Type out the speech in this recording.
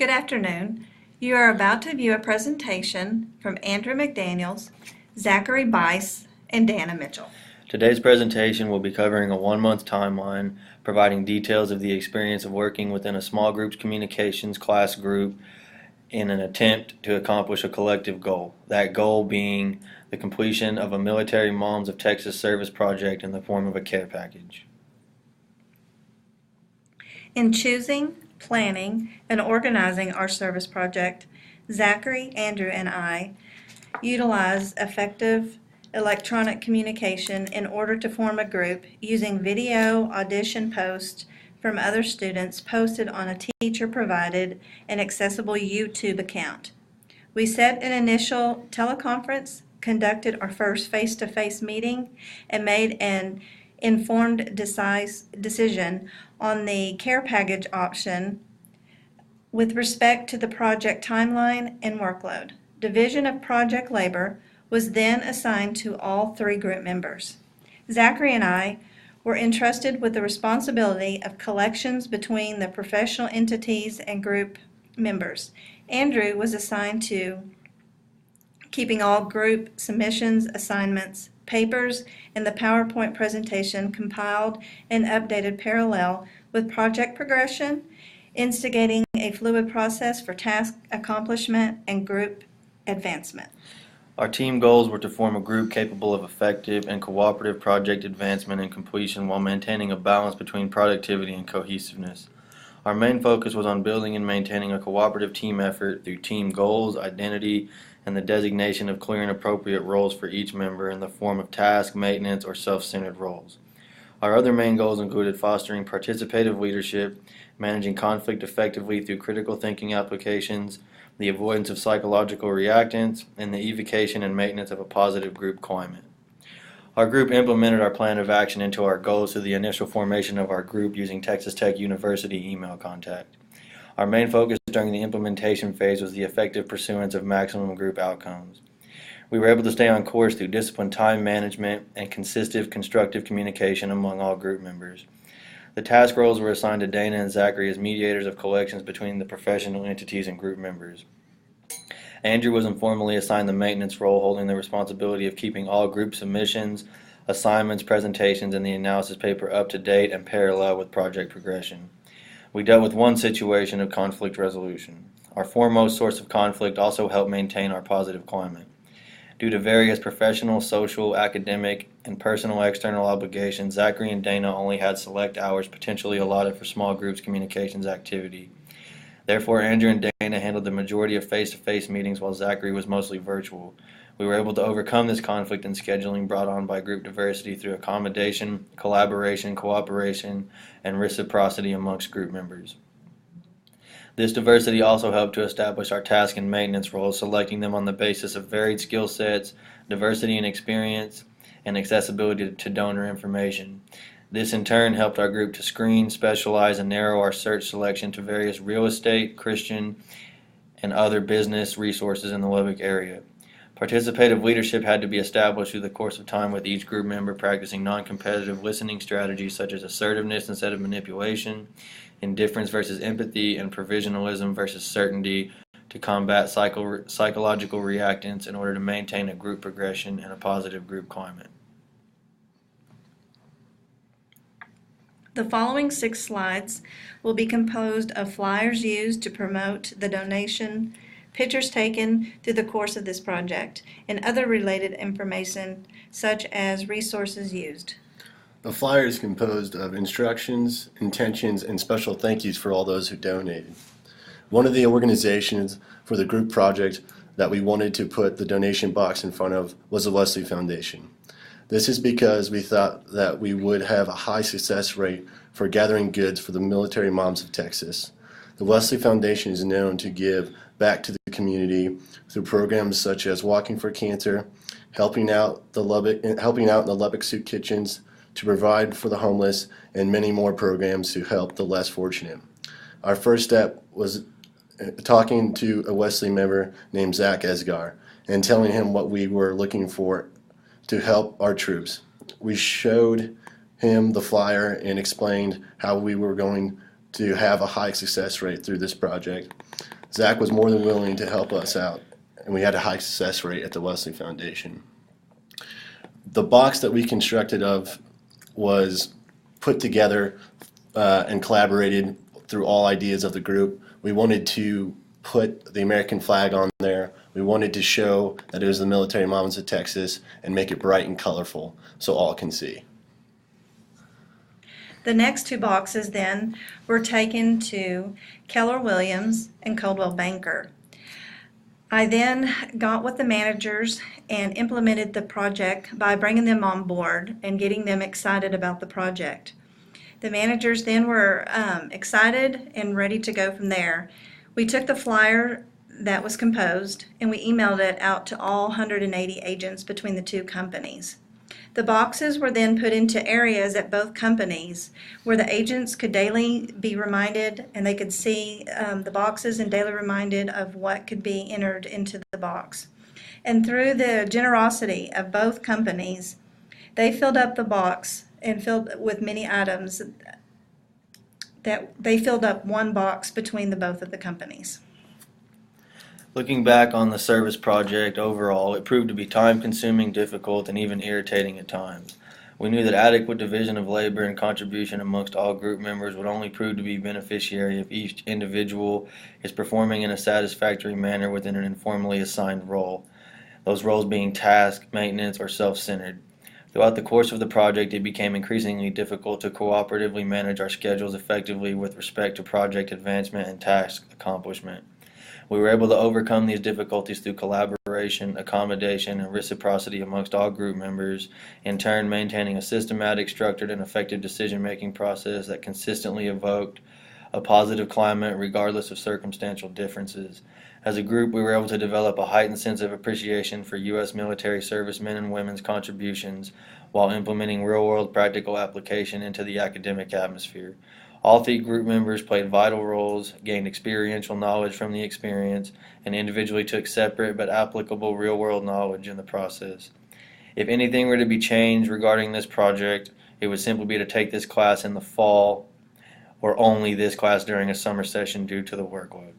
Good afternoon. You are about to view a presentation from Andrew McDaniels, Zachary Bice, and Dana Mitchell. Today's presentation will be covering a 1-month timeline, providing details of the experience of working within a small groups communications class group in an attempt to accomplish a collective goal. That goal being the completion of a Military Moms of Texas service project in the form of a care package. In choosing, planning, and organizing our service project, Zachary, Andrew, and I utilize effective electronic communication in order to form a group using video audition posts from other students posted on a teacher-provided and accessible YouTube account. We set an initial teleconference, conducted our first face-to-face meeting, and made an informed decision on the care package option with respect to the project timeline and workload. Division of project labor was then assigned to all 3 group members. Zachary and I were entrusted with the responsibility of collections between the professional entities and group members. Andrew was assigned to keeping all group submissions, assignments, papers, and the PowerPoint presentation compiled and updated parallel with project progression, instigating a fluid process for task accomplishment and group advancement. Our team goals were to form a group capable of effective and cooperative project advancement and completion while maintaining a balance between productivity and cohesiveness. Our main focus was on building and maintaining a cooperative team effort through team goals, identity, and the designation of clear and appropriate roles for each member in the form of task, maintenance, or self-centered roles. Our other main goals included fostering participative leadership, managing conflict effectively through critical thinking applications, the avoidance of psychological reactants, and the evocation and maintenance of a positive group climate. Our group implemented our plan of action into our goals through the initial formation of our group using Texas Tech University email contact. Our main focus during the implementation phase was the effective pursuance of maximum group outcomes. We were able to stay on course through disciplined time management and consistent constructive communication among all group members. The task roles were assigned to Dana and Zachary as mediators of collections between the professional entities and group members. Andrew was informally assigned the maintenance role, holding the responsibility of keeping all group submissions, assignments, presentations, and the analysis paper up to date and parallel with project progression. We dealt with one situation of conflict resolution. Our foremost source of conflict also helped maintain our positive climate. Due to various professional, social, academic, and personal external obligations, Zachary and Dana only had select hours potentially allotted for small groups communications activity. Therefore, Andrew and Dana handled the majority of face-to-face meetings while Zachary was mostly virtual. We were able to overcome this conflict in scheduling brought on by group diversity through accommodation, collaboration, cooperation, and reciprocity amongst group members. This diversity also helped to establish our task and maintenance roles, selecting them on the basis of varied skill sets, diversity in experience, and accessibility to donor information. This in turn helped our group to screen, specialize, and narrow our search selection to various real estate, Christian, and other business resources in the Lubbock area. Participative leadership had to be established through the course of time, with each group member practicing non-competitive listening strategies such as assertiveness instead of manipulation, indifference versus empathy, and provisionalism versus certainty to combat psychological reactants in order to maintain a group progression and a positive group climate. The following 6 slides will be composed of flyers used to promote the donation, pictures taken through the course of this project, and other related information such as resources used. The flyer is composed of instructions, intentions, and special thank yous for all those who donated. One of the organizations for the group project that we wanted to put the donation box in front of was the Wesley Foundation. This is because we thought that we would have a high success rate for gathering goods for the Military Moms of Texas. The Wesley Foundation is known to give back to the community through programs such as Walking for Cancer, helping out in the Lubbock Soup Kitchens, to provide for the homeless, and many more programs to help the less fortunate. Our first step was talking to a Wesley member named Zach Esgar and telling him what we were looking for to help our troops. We showed him the flyer and explained how we were going to have a high success rate through this project. Zach was more than willing to help us out, and we had a high success rate at the Wesley Foundation. The box that we constructed of was put together and collaborated through all ideas of the group. We wanted to put the American flag on there. We wanted to show that it was the Military Mamas of Texas and make it bright and colorful so all can see. The next two boxes then were taken to Keller Williams and Coldwell Banker. I then got with the managers and implemented the project by bringing them on board and getting them excited about the project. The managers then were excited and ready to go from there. We took the flyer that was composed and we emailed it out to all 180 agents between the two companies. The boxes were then put into areas at both companies where the agents could daily be reminded and they could see the boxes and daily reminded of what could be entered into the box. And through the generosity of both companies, they filled up the box and filled with many items that they filled up one box between the both of the companies. Looking back on the service project overall, it proved to be time-consuming, difficult, and even irritating at times. We knew that adequate division of labor and contribution amongst all group members would only prove to be beneficiary if each individual is performing in a satisfactory manner within an informally assigned role, those roles being task, maintenance, or self-centered. Throughout the course of the project, it became increasingly difficult to cooperatively manage our schedules effectively with respect to project advancement and task accomplishment. We were able to overcome these difficulties through collaboration, accommodation, and reciprocity amongst all group members, in turn maintaining a systematic, structured, and effective decision-making process that consistently evoked a positive climate regardless of circumstantial differences. As a group, we were able to develop a heightened sense of appreciation for U.S. military servicemen and women's contributions while implementing real-world practical application into the academic atmosphere. All three group members played vital roles, gained experiential knowledge from the experience, and individually took separate but applicable real-world knowledge in the process. If anything were to be changed regarding this project, it would simply be to take this class in the fall or only this class during a summer session due to the workload.